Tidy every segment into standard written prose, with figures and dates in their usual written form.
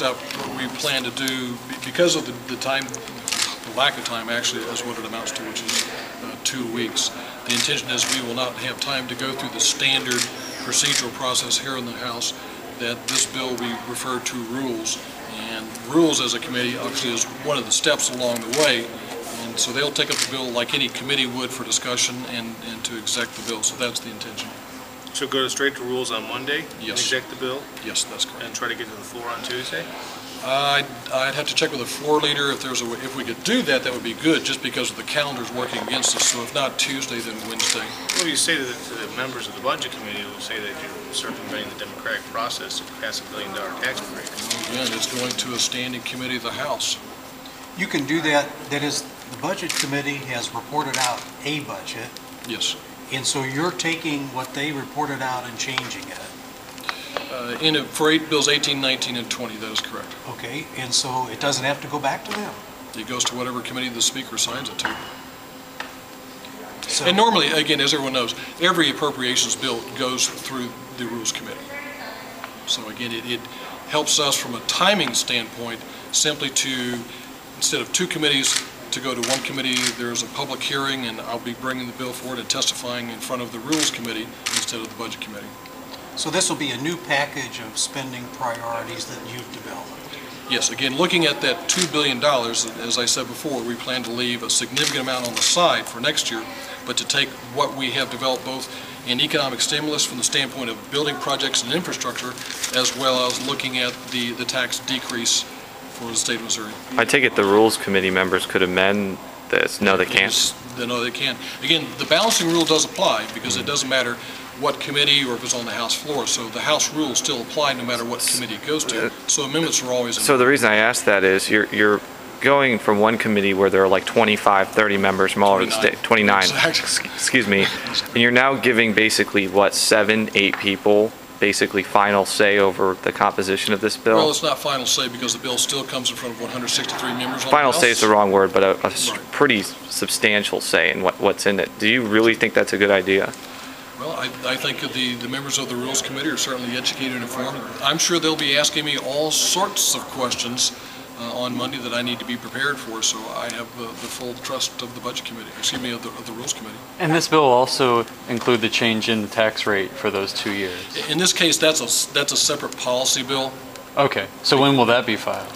step, what we plan to do, because of the time, the lack of time actually is what it amounts to, which is 2 weeks. The intention is we will not have time to go through the standard procedural process here in the House, that this bill will be referred to rules. And rules as a committee obviously is one of the steps along the way. And so they'll take up the bill like any committee would for discussion and to exec the bill. So that's the intention. So go straight to rules on Monday? Yes. And exec the bill? Yes, that's correct. And try to get to the floor on Tuesday? I'd have to check with the floor leader if there's a way. If we could do that, that would be good, just because of the calendar's working against us. So if not Tuesday, then Wednesday. Well, you say to the members of the Budget Committee who say that you're circumventing the democratic process to pass $1 billion tax break. Again, it's going to a standing committee of the House. You can do that. That is, the Budget Committee has reported out a budget. Yes. And so you're taking what they reported out and changing it. For bills 18, 19, and 20, that is correct. Okay, and so it doesn't have to go back to them. It goes to whatever committee the Speaker assigns it to. So, And normally, again, as everyone knows, every appropriations bill goes through the Rules Committee. So again, it helps us from a timing standpoint simply to, instead of 2 committees, to go to 1 committee. There's a public hearing, and I'll be bringing the bill forward and testifying in front of the Rules Committee instead of the Budget Committee. so this will be a new package of spending priorities that you've developed. Yes, again, looking at that $2 billion, as I said before, we plan to leave a significant amount on the side for next year, but to take what we have developed both in economic stimulus from the standpoint of building projects and infrastructure, as well as looking at the tax decrease for the state of Missouri. I take it the Rules Committee members could amend this. No, they can't. No, they can't. Again, the balancing rule does apply because it doesn't matter what committee or if it's on the House floor. So the House rules still apply no matter what committee it goes to. So amendments are always. So the reason I ask that is you're going from one committee where there are like 25, 30 members from all over the state, 29, Exactly. excuse me, and you're now giving basically, what, 7, 8 people basically final say over the composition of this bill? Well, it's not final say because the bill still comes in front of 163 members. Final say is the wrong word, but a Right. pretty substantial say in what's in it. Do you really think that's a good idea? Well, I think the members of the Rules Committee are certainly educated and informed. I'm sure they'll be asking me all sorts of questions on Monday that I need to be prepared for, so I have the full trust of the Budget Committee, excuse me, of the Rules Committee. And this bill will also include the change in the tax rate for those 2 years? In this case, that's a separate policy bill. Okay, so when will that be filed?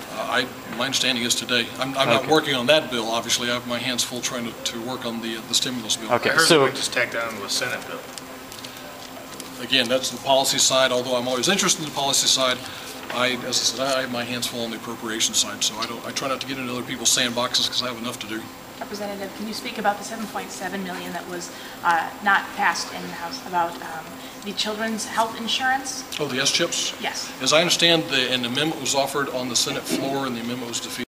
My understanding is today. I'm not working on that bill, obviously. I have my hands full trying to work on the stimulus bill. Okay. I heard So- that we just tacked on to a Senate bill. Again, that's the policy side, although I'm always interested in the policy side. As I said, I have my hands full on the appropriation side, so I try not to get into other people's sandboxes because I have enough to do. Representative, can you speak about the $7.7 million that was not passed in the House about the children's health insurance? Oh, the S-CHIPs? Yes. As I understand, an amendment was offered on the Senate floor and the amendment was defeated.